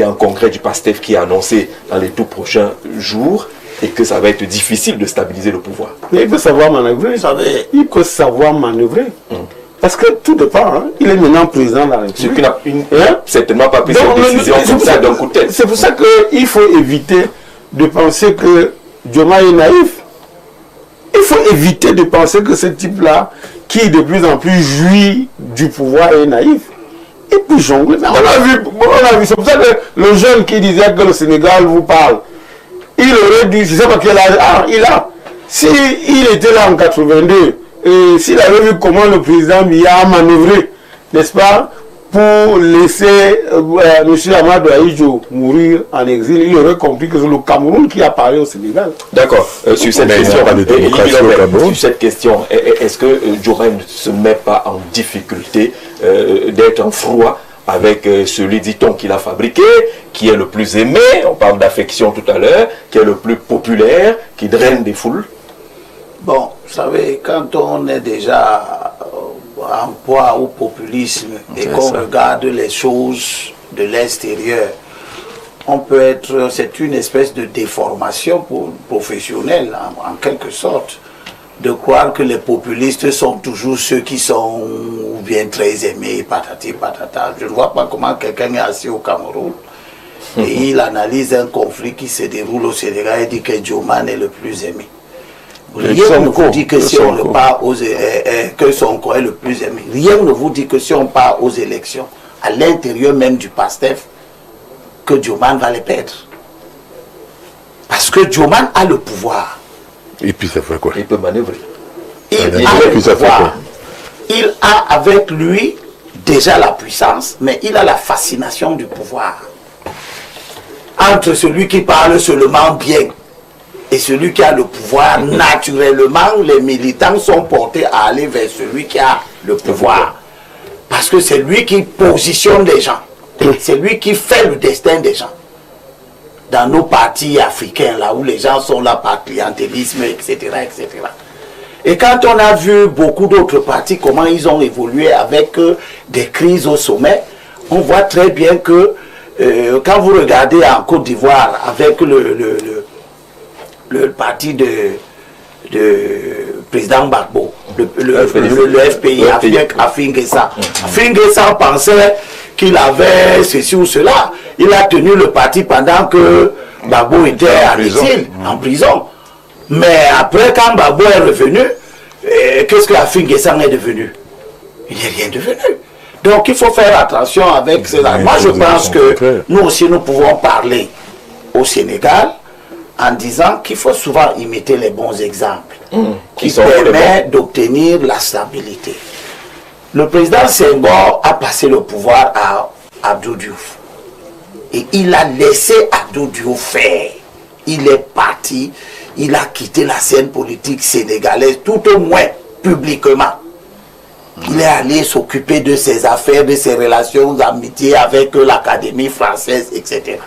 Il y a un congrès du PASTEF qui est annoncé dans les tout prochains jours et que ça va être difficile de stabiliser le pouvoir. Mais il peut savoir manœuvrer. Il peut savoir manœuvrer. Parce que tout dépend. Hein. Il est maintenant président de la République. Ce qui n'a certainement pas pris cette décision comme ça d'un coup de tête. C'est pour ça qu'il faut éviter de penser que Diomaye est naïf. Il faut éviter de penser que ce type-là, qui de plus en plus jouit du pouvoir, est naïf. Et puis jongler. On a vu, c'est pour ça que le jeune qui disait que le Sénégal vous parle, il aurait dû, je ne sais pas quel âge il a. S'il était là en 82, et s'il avait vu comment le président Biya a manœuvré, n'est-ce pas, pour laisser M. Amadou Ahidjo mourir en exil, il aurait compris que c'est le Cameroun qui a parlé au Sénégal. D'accord. Sur cette question, est-ce que Diomaye ne se met pas en difficulté d'être en froid avec celui, dit-on, qu'il a fabriqué, qui est le plus aimé, on parle d'affection tout à l'heure, qui est le plus populaire, qui draine des foules? Bon, vous savez, quand on est déjà en poids au populisme et qu'on regarde les choses de l'extérieur, on peut être, c'est une espèce de déformation professionnelle, en quelque sorte, de croire que les populistes sont toujours ceux qui sont ou bien très aimés, patati patata. Je ne vois pas comment quelqu'un est assis au Cameroun et il analyse un conflit qui se déroule au Sénégal et dit que Diomaye est le plus aimé. Rien ne vous dit que si on ne part que Sonko est le plus aimé. Rien ne vous dit que si on part aux élections, à l'intérieur même du PASTEF, que Diomaye va les perdre. Parce que Diomaye a le pouvoir. Et puis ça fait quoi? Il peut manœuvrer. Il a le pouvoir. Il a avec lui déjà la puissance, mais il a la fascination du pouvoir. Entre celui qui parle seulement bien et celui qui a le pouvoir, naturellement, les militants sont portés à aller vers celui qui a le pouvoir. Parce que c'est lui qui positionne les gens. C'est lui qui fait le destin des gens. Dans nos partis africains, là où les gens sont là par clientélisme, etc., etc. Et quand on a vu beaucoup d'autres partis, comment ils ont évolué avec des crises au sommet, on voit très bien que quand vous regardez en Côte d'Ivoire avec le parti de président Gbagbo, le FPI, Afingessa. Afingessa pensait qu'il avait ceci ou cela. Il a tenu le parti pendant que Gbagbo était en exil, en prison. Mais après, quand Gbagbo est revenu, qu'est-ce que Afingessa est devenu? Il n'est rien devenu. Donc il faut faire attention avec cela. Moi je pense que nous aussi nous pouvons parler au Sénégal en disant qu'il faut souvent imiter les bons exemples qui permettent d'obtenir la stabilité. Le président Senghor a passé le pouvoir à Abdou Diouf. Et il a laissé Abdou Diouf faire. Il est parti, il a quitté la scène politique sénégalaise, tout au moins publiquement. Il est allé s'occuper de ses affaires, de ses relations d'amitié avec l'Académie française, etc.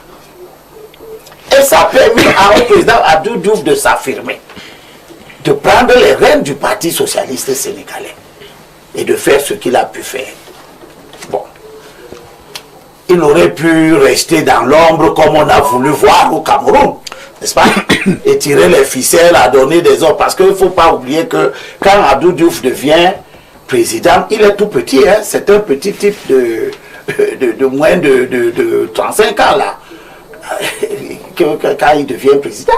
Et ça a permis à un président Abdou Diouf de s'affirmer, de prendre les rênes du Parti socialiste sénégalais et de faire ce qu'il a pu faire. Bon. Il aurait pu rester dans l'ombre comme on a voulu voir au Cameroun, n'est-ce pas? Et tirer les ficelles, à donner des ordres. Parce qu'il ne faut pas oublier que quand Abdou Diouf devient président, il est tout petit, hein? C'est un petit type de moins de 35 ans là, quand il devient président.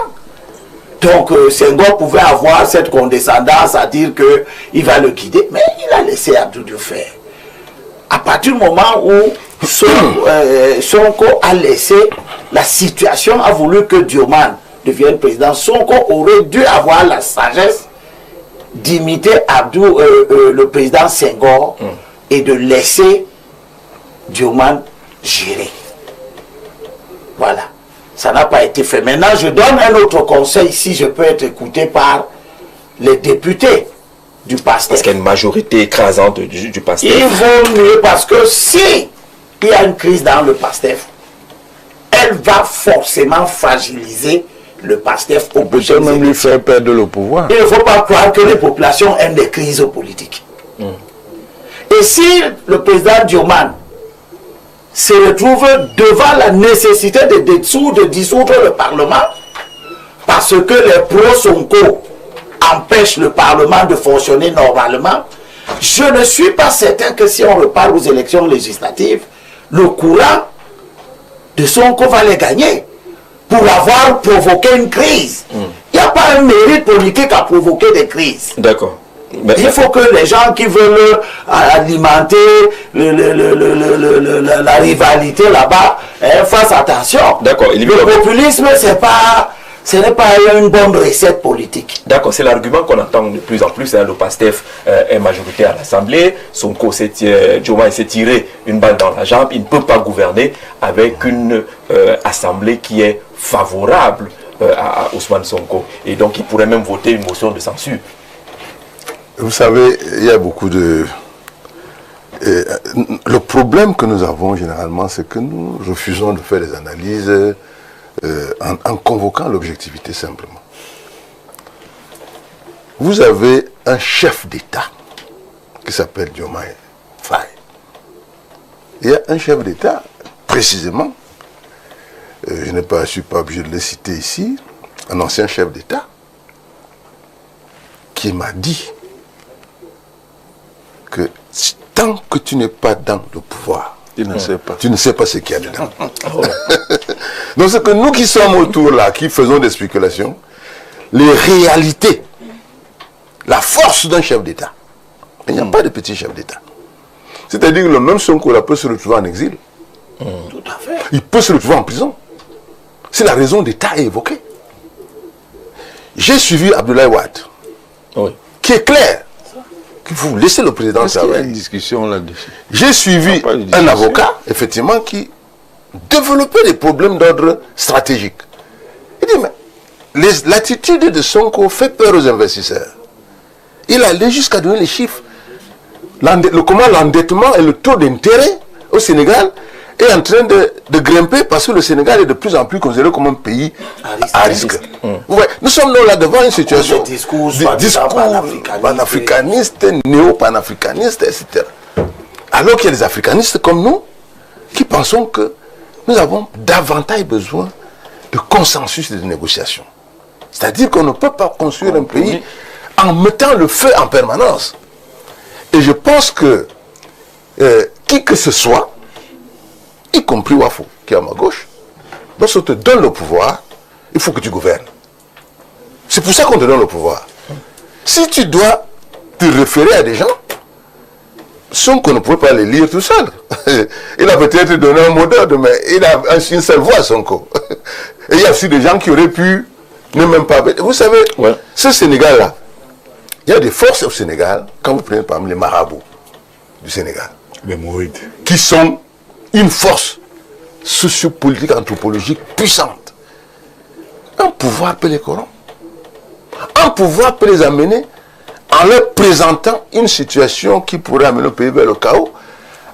Donc Senghor pouvait avoir cette condescendance à dire qu'il va le guider, mais il a laissé Abdou Diouf faire. À partir du moment où Sonko a laissé, la situation a voulu que Diomaye devienne président, Sonko aurait dû avoir la sagesse d'imiter le président Senghor et de laisser Diomaye gérer. Voilà. Ça n'a pas été fait. Maintenant, je donne un autre conseil, si je peux être écouté par les députés du PASTEF. Parce qu'il y a une majorité écrasante du PASTEF. Il vaut mieux, parce que si il y a une crise dans le PASTEF, elle va forcément fragiliser le PASTEF. On peut même lui faire perdre le pouvoir. Il ne faut pas croire que les populations aiment des crises politiques. Et si le président Diomaye se retrouve devant la nécessité de dissoudre le Parlement parce que les pro-Sonko empêchent le Parlement de fonctionner normalement, je ne suis pas certain que si on repart aux élections législatives, le courant de Sonko va les gagner pour avoir provoqué une crise. Il n'y a pas un mérite politique à provoquer des crises. D'accord. Il faut que les gens qui veulent alimenter la rivalité là-bas fassent attention. D'accord. Le populisme, ce n'est pas une bonne recette politique. D'accord, c'est l'argument qu'on entend de plus en plus. Le PASTEF est majoritaire à l'Assemblée. Sonko Diomaye s'est tiré une balle dans la jambe. Il ne peut pas gouverner avec une assemblée qui est favorable à Ousmane Sonko. Et donc, il pourrait même voter une motion de censure. Vous savez, il y a beaucoup de... le problème que nous avons généralement, c'est que nous refusons de faire des analyses en convoquant l'objectivité simplement. Vous avez un chef d'État qui s'appelle Diomaye Faye. Il y a un chef d'État, précisément, je ne suis pas obligé de le citer ici, un ancien chef d'État, qui m'a dit que tant que tu n'es pas dans le pouvoir, tu ne sais pas ce qu'il y a dedans. Donc c'est que nous qui sommes autour là, qui faisons des spéculations, les réalités, la force d'un chef d'État, il n'y a pas de petit chef d'État. C'est-à-dire que le même Sonko là peut se retrouver en exil. Tout à fait. Il peut se retrouver en prison. Si la raison d'État est évoquée. J'ai suivi Abdoulaye Wade, qui est clair qu'il faut laisser le président travailler. Il y a une discussion là-dessus. J'ai suivi un avocat, effectivement, qui développait des problèmes d'ordre stratégique. Il dit, mais l'attitude de Sonko fait peur aux investisseurs. Il allait jusqu'à donner les chiffres. Comment l'endettement et le taux d'intérêt au Sénégal est en train de grimper parce que le Sénégal est de plus en plus considéré comme un pays à risque. Ouais, nous sommes là devant une situation de discours panafricanistes, néo-panafricanistes, etc. Alors qu'il y a des africanistes comme nous qui pensons que nous avons davantage besoin de consensus et de négociation. C'est-à-dire qu'on ne peut pas construire un pays en mettant le feu en permanence. Et je pense que qui que ce soit, y compris Wafo, qui est à ma gauche, lorsqu'on te donne le pouvoir, il faut que tu gouvernes. C'est pour ça qu'on te donne le pouvoir. Si tu dois te référer à des gens, Sonko ne pouvait pas les lire tout seul. Il a peut-être donné un mot d'ordre, mais il a une seule voix, Sonko. Et il y a aussi des gens qui auraient pu ne même pas... Vous savez, ce Sénégal-là, il y a des forces au Sénégal, quand vous prenez par exemple les marabouts du Sénégal, les mourides, qui sont une force sociopolitique, anthropologique puissante. Un pouvoir peut les corrompre. Un pouvoir peut les amener en leur présentant une situation qui pourrait amener le pays vers le chaos,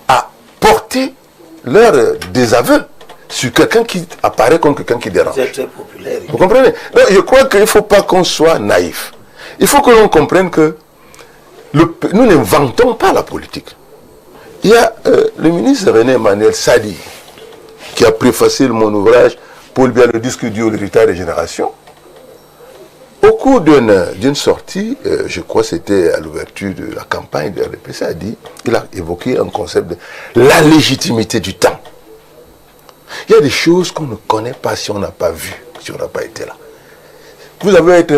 à porter leur désaveu sur quelqu'un qui apparaît comme quelqu'un qui dérange. C'est très populaire. Vous comprenez? Donc, je crois qu'il ne faut pas qu'on soit naïf. Il faut que l'on comprenne que nous n'inventons pas la politique. Il y a le ministre René Emmanuel Sadi qui a préfacé mon ouvrage Paul Biya, le disque dur, l'héritage des générations. Au cours d'une sortie, je crois que c'était à l'ouverture de la campagne de RDPC, il a évoqué un concept de la légitimité du temps. Il y a des choses qu'on ne connaît pas si on n'a pas vu, si on n'a pas été là. Vous avez été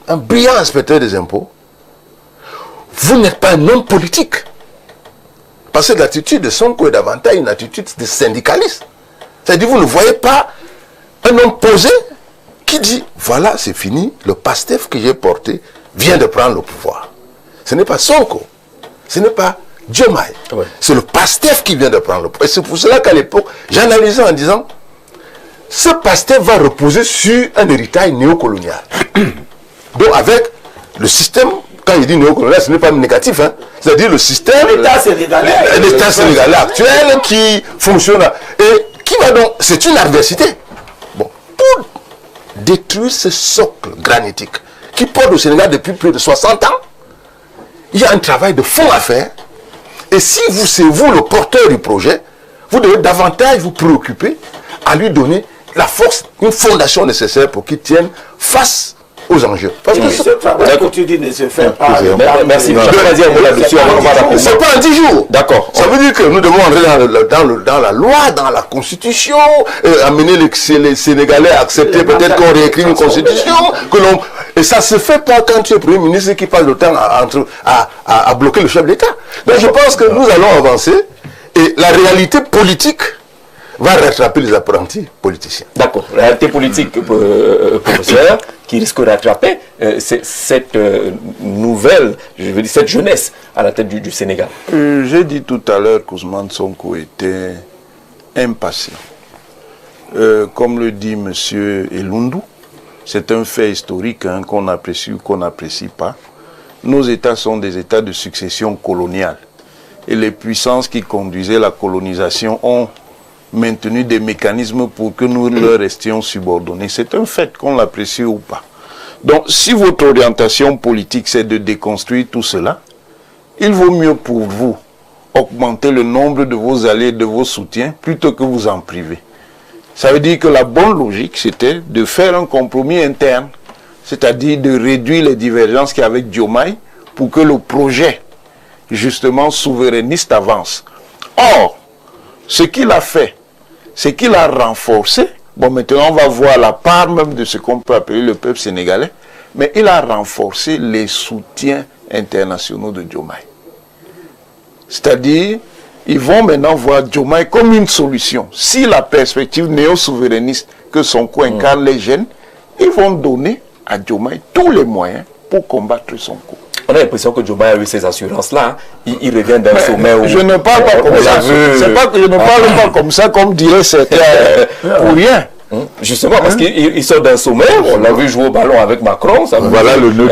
un brillant inspecteur des impôts. Vous n'êtes pas un homme politique. Parce que l'attitude de Sonko est davantage une attitude de syndicaliste. C'est-à-dire vous ne voyez pas un homme posé qui dit, voilà, c'est fini, le PASTEF que j'ai porté vient de prendre le pouvoir. Ce n'est pas Sonko, ce n'est pas Diomaye, c'est le PASTEF qui vient de prendre le pouvoir. Et c'est pour cela qu'à l'époque, j'analysais en disant, ce PASTEF va reposer sur un héritage néocolonial. Donc avec le système, quand il dit néocolonial, ce n'est pas négatif, hein. C'est-à-dire le système, l'État sénégalais actuel qui fonctionne. Et qui va donc, c'est une adversité. Bon, pour détruire ce socle granitique qui porte au Sénégal depuis plus de 60 ans, il y a un travail de fond à faire. Et si c'est vous le porteur du projet, vous devez davantage vous préoccuper à lui donner la force, une fondation nécessaire pour qu'il tienne face aux enjeux. Parce que ce travail que tu dis ne se fait pas. Merci. C'est pas en 10 jours. D'accord. Ça veut dire que nous devons entrer dans la loi, dans la constitution, amener les Sénégalais à accepter peut-être qu'on réécrit une constitution. Et ça se fait pas quand tu es Premier ministre qui passe le temps à bloquer le chef d'État. Donc je pense que nous allons avancer et la réalité politique va rattraper les apprentis politiciens. D'accord. La réalité politique, professeur, qui risque de rattraper cette nouvelle, je veux dire, cette jeunesse à la tête du Sénégal. J'ai dit tout à l'heure qu'Ousmane Sonko était impatient. Comme le dit M. Elundou, c'est un fait historique qu'on apprécie ou qu'on n'apprécie pas. Nos États sont des États de succession coloniale. Et les puissances qui conduisaient la colonisation ont maintenu des mécanismes pour que nous leur restions subordonnés. C'est un fait qu'on l'apprécie ou pas. Donc, si votre orientation politique, c'est de déconstruire tout cela, il vaut mieux pour vous augmenter le nombre de vos alliés, de vos soutiens, plutôt que vous en priver. Ça veut dire que la bonne logique, c'était de faire un compromis interne, c'est-à-dire de réduire les divergences qu'il y a avec Diomaye pour que le projet, justement, souverainiste avance. Or, ce qu'il a fait, c'est qu'il a renforcé, bon maintenant on va voir la part même de ce qu'on peut appeler le peuple sénégalais, mais il a renforcé les soutiens internationaux de Diomaye. C'est-à-dire, ils vont maintenant voir Diomaye comme une solution. Si la perspective néo-souverainiste que Sonko incarne les gêne, ils vont donner à Diomaye tous les moyens pour combattre Sonko. On a l'impression que Diomaye a eu ces assurances-là. Il revient d'un sommet où... Je ne parle pas comme ça. C'est pas que je ne parle pas comme ça, comme dirait certains, pour rien. Justement, parce qu'il sort d'un sommet, on l'a vu jouer au ballon avec Macron. Ça voilà le nœud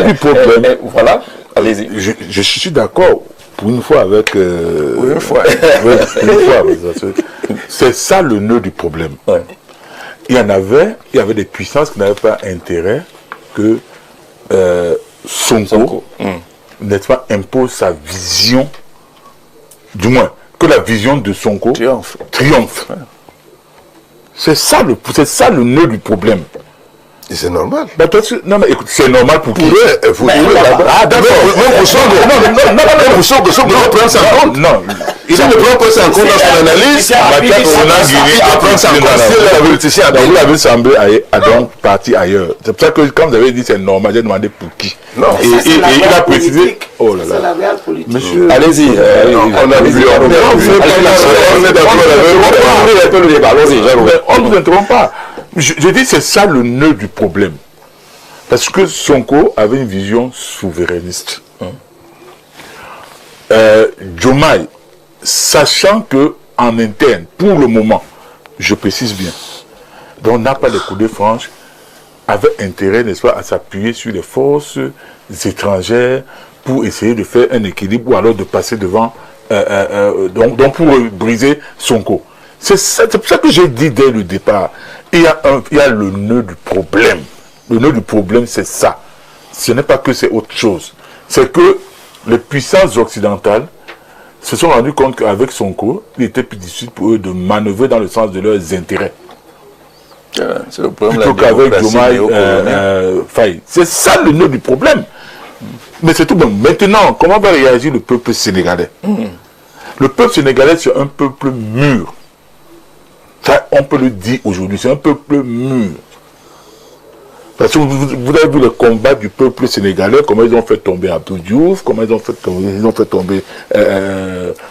du problème. Voilà, allez-y. Je suis d'accord, pour une fois avec... Une fois. C'est ça le nœud du problème. Ouais. Il y avait des puissances qui n'avaient pas intérêt que Sonko, n'est-ce pas, impose sa vision, du moins, que la vision de Sonko triomphe. C'est ça le nœud du problème. Et c'est normal. Bah, toi, non, mais écoute, c'est normal pour qui? Ah, d'accord. Même pour Sonko. Non, Sonko doit prendre ça en compte. Non. Il ne prend pas ça en compte dans son analyse. Il prend ça en compte. Vous l'avez semblé à donc partir ailleurs. C'est pour ça que quand vous avez dit c'est normal, j'ai demandé pour qui. Non. Et il a précisé. Oh là là. C'est la réelle politique. Monsieur. Allez-y. On a vu. On ne vous interrompt pas. Je dis c'est ça le nœud du problème. Parce que Sonko avait une vision souverainiste. Diomaye, sachant que en interne, pour le moment, je précise bien, dont n'a pas les coups de franche, avait intérêt, n'est-ce pas, à s'appuyer sur les forces étrangères pour essayer de faire un équilibre ou alors de passer devant, donc pour briser Sonko. C'est pour ça que j'ai dit dès le départ, il y a le nœud du problème. Le nœud du problème, c'est ça. Ce n'est pas que c'est autre chose. C'est que les puissances occidentales se sont rendues compte qu'avec Sonko, il était plus difficile pour eux de manœuvrer dans le sens de leurs intérêts. C'est le problème. Plutôt qu'avec Diomaye Faye. C'est ça le nœud du problème. Mais c'est tout bon. Maintenant, comment va réagir le peuple sénégalais? Le peuple sénégalais, c'est un peuple mûr. Ça, on peut le dire aujourd'hui, c'est un peuple mûr. Parce que vous avez vu le combat du peuple sénégalais, comment ils ont fait tomber Abdou Diouf, comment ils ont fait tomber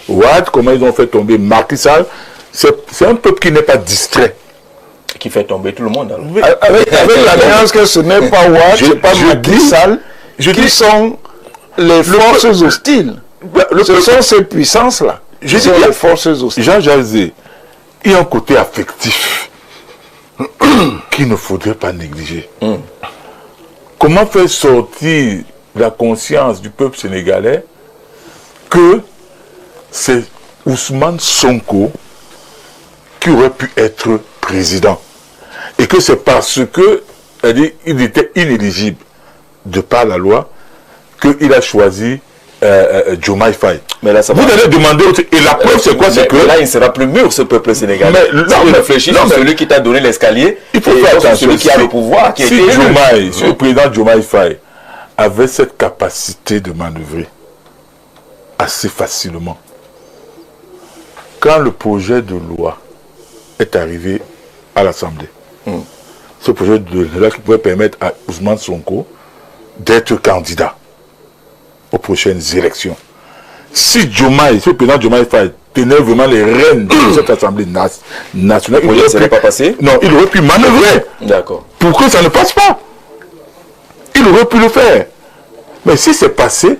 Ouad, comment ils ont fait tomber Macky Sall. C'est un peuple qui n'est pas distrait. Qui fait tomber tout le monde. Avec la nuance que ce n'est pas Ouad, ce n'est pas Macky Sall, qui sont les forces hostiles. Ce sont ces puissances-là. Je dis les forces hostiles. Jean Jazé, il y a un côté affectif qu'il ne faudrait pas négliger. Comment faire sortir la conscience du peuple sénégalais que c'est Ousmane Sonko qui aurait pu être président et que c'est parce que il était inéligible de par la loi qu'il a choisi Diomaye Faye. Mais là, vous allez demander autre... Et la preuve, c'est quoi? C'est que... Là, il ne sera plus mûr, ce peuple sénégalais. Mais là, on réfléchit sur celui qui t'a donné l'escalier. Il faut faire attention. Celui qui a le pouvoir, qui si le président Diomaye Faye avait cette capacité de manœuvrer assez facilement, quand le projet de loi est arrivé à l'Assemblée, ce projet de loi qui pouvait permettre à Ousmane Sonko d'être candidat aux prochaines élections. Si le président Diomaye Faye tenait vraiment les rênes de cette Assemblée nationale, ça n'est pas passé? Non, il aurait pu manœuvrer. D'accord. Pour que ça ne passe pas. Il aurait pu le faire. Mais si c'est passé,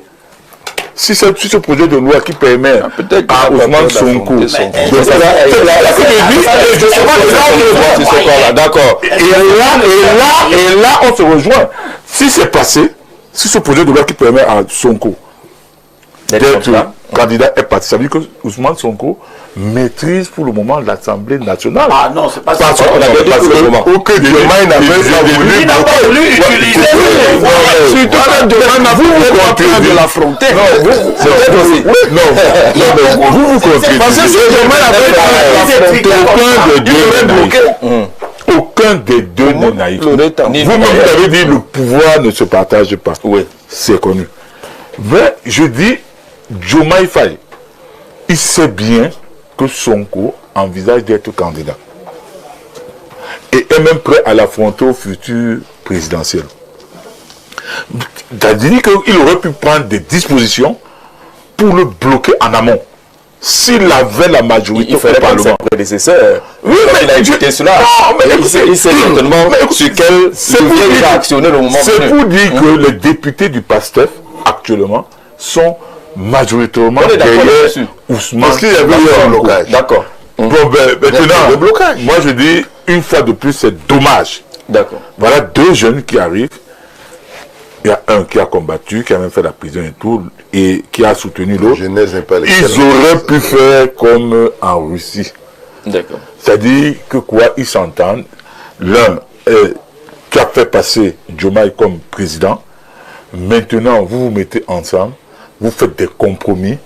si ce projet de loi qui permet à Ousmane Sonko d'accord. Et là, on se rejoint. Si c'est passé, si ce projet de loi qui permet à Sonko d'être candidat est parti, ça veut dire que Ousmane Sonko maîtrise pour le moment l'Assemblée nationale. Ah non, c'est pas ça. Parce qu'on a dit pour le moment. Aucun Diomaye n'a pas voulu utiliser. Vous continuez de l'affronter. Non, vous continuez. Parce que aucun des deux n'est naïf. Vous-même, vous avez dit le pouvoir ne se partage pas. Oui. C'est connu. Mais je dis, Diomaye Faye, il sait bien que Sonko envisage d'être candidat. Et est même prêt à l'affronter au futur présidentiel. C'est-à-dire qu'il aurait pu prendre des dispositions pour le bloquer en amont. S'il avait la majorité au Parlement. Prédécesseur. Oui, mais il a écouté cela. Il sait certainement sur quel levier il va actionner le moment. C'est pour dire que les députés du PASTEF, actuellement, sont majoritairement derrière Ousmane. Parce qu'il y avait eu un blocage. D'accord. Bon, maintenant, le blocage. Moi je dis, une fois de plus, c'est dommage. D'accord. Voilà deux jeunes qui arrivent. Il y a un qui a combattu, qui a même fait la prison et tout, et qui a soutenu l'autre. Ils auraient pu faire comme en Russie. D'accord. C'est-à-dire que quoi, ils s'entendent. L'un qui a fait passer Diomaye comme président. Maintenant, vous vous mettez ensemble, vous faites des compromis,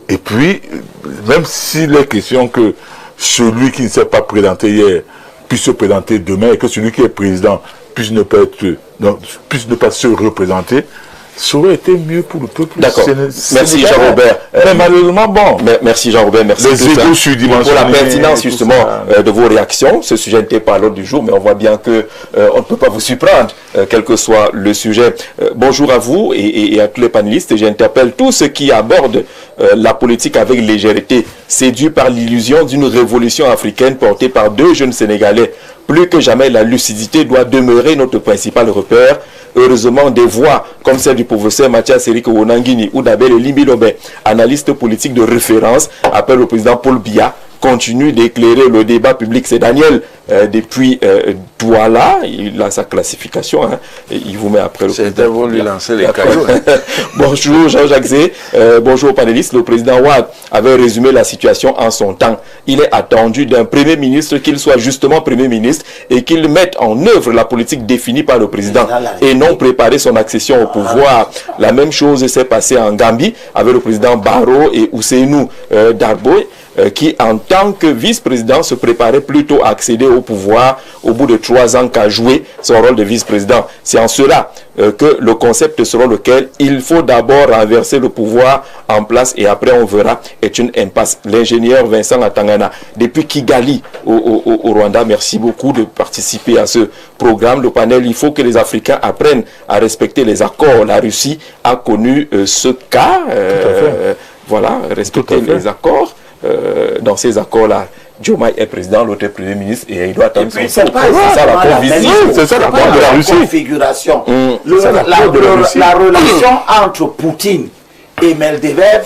et puis, même s'il est question que celui qui ne s'est pas présenté hier puisse se présenter demain, et que celui qui est président puisse ne pas se représenter, ça aurait été mieux pour le peuple. D'accord. Merci Jean-Robert. Mais malheureusement, bon. Merci Jean-Robert. Merci pour la pertinence justement de vos réactions. Ce sujet n'était pas à l'ordre du jour, mais on voit bien que on ne peut pas vous surprendre, quel que soit le sujet. Bonjour à vous et à tous les panélistes. J'interpelle tous ceux qui abordent la politique avec légèreté, séduits par l'illusion d'une révolution africaine portée par deux jeunes Sénégalais. Plus que jamais, la lucidité doit demeurer notre principal repère. Heureusement, des voix comme celle du professeur Mathias Eric Wonangini ou d'Abel Limbilobe, analyste politique de référence, appelle au président Paul Biya, continue d'éclairer le débat public. C'est Daniel depuis Douala, il a sa classification, hein, il vous met après le président. C'était lui lancer les cailloux. Bonjour Jean-Jacques Zé, bonjour aux panélistes. Le président Ouad avait résumé la situation en son temps. Il est attendu d'un Premier ministre qu'il soit justement Premier ministre et qu'il mette en œuvre la politique définie par le président et non préparer son accession au pouvoir. La même chose s'est passée en Gambie avec le président Barrow et Ousseynou Darboe, qui en tant que vice-président se préparait plutôt à accéder au pouvoir au bout de 3 ans qu'à jouer son rôle de vice-président. C'est en cela que le concept selon lequel il faut d'abord renverser le pouvoir en place et après on verra est une impasse. L'ingénieur Vincent Atangana depuis Kigali au Rwanda, merci beaucoup de participer à ce programme. Le panel, il faut que les Africains apprennent à respecter les accords. La Russie a connu ce cas. Voilà, respecter les accords. Dans ces accords-là, Diomaye est président, l'autre est premier ministre et il doit attendre son tour. C'est ça la configuration. La relation entre Poutine et Medvedev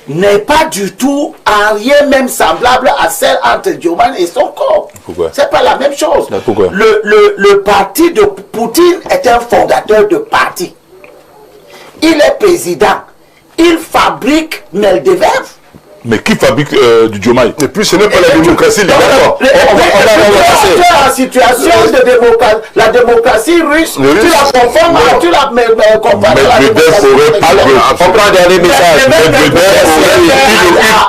n'est pas du tout en rien même semblable à celle entre Diomaye et Sonko. C'est pas la même chose. Le parti de Poutine est un fondateur de parti. Il est président. Il fabrique Medvedev. Mais qui fabrique du Diomaye? Et puis ce n'est pas la démocratie libérale. La situation de démocratie, la démocratie russe, tu la confonds, tu la compares à la démocratie. On prend un dernier message.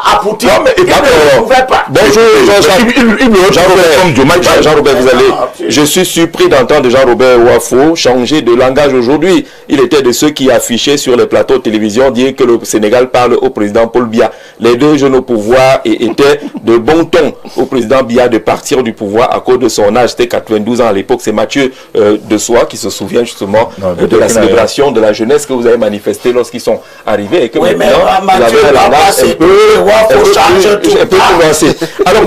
À Poutine. Il ne pouvait pas. Bonjour Jean-Robert, vous allez. Je suis surpris d'entendre Jean-Robert Ouafo changer de langage aujourd'hui. Il était de ceux qui affichaient sur les plateaux de télévision dire que le Sénégal parle au président Paul Biya. Les deux jeunes au pouvoir étaient de bon ton au président Biya de partir du pouvoir à cause de son âge. C'était 92 ans à l'époque. C'est Mathieu de Soie qui se souvient justement de la célébration de la jeunesse que vous avez manifesté lorsqu'ils sont arrivés et que oui, maintenant, mais Mathieu, un peu nuancé. Alors,